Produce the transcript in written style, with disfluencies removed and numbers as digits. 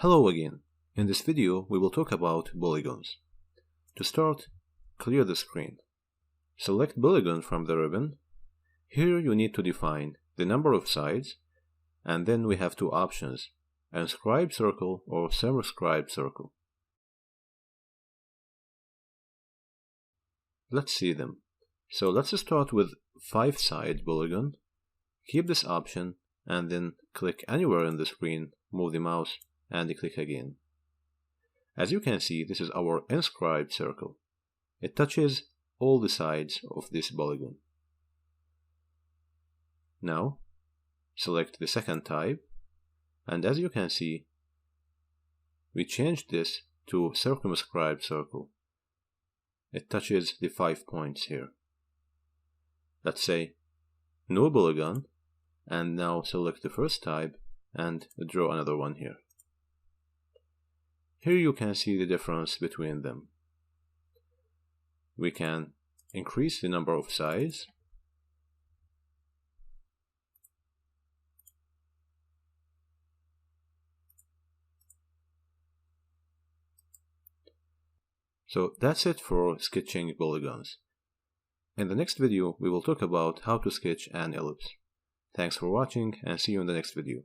Hello again. In this video we will talk about polygons. To start, clear the screen. Select polygon from the ribbon. Here you need to define the number of sides, and then we have two options: inscribed circle or circumscribed circle. Let's see them. So let's start with 5-side polygon. Keep this option and then click anywhere in the screen, move the mouse, and click again. As you can see, this is our inscribed circle. It touches all the sides of this polygon. Now, select the second type, and as you can see, we changed this to circumscribed circle. It touches the 5 points here. Let's say no polygon, and now select the first type and draw another one here. Here you can see the difference between them. We can increase the number of sides, so that's it for sketching polygons. In the next video we will talk about how to sketch an ellipse. Thanks for watching and see you in the next video.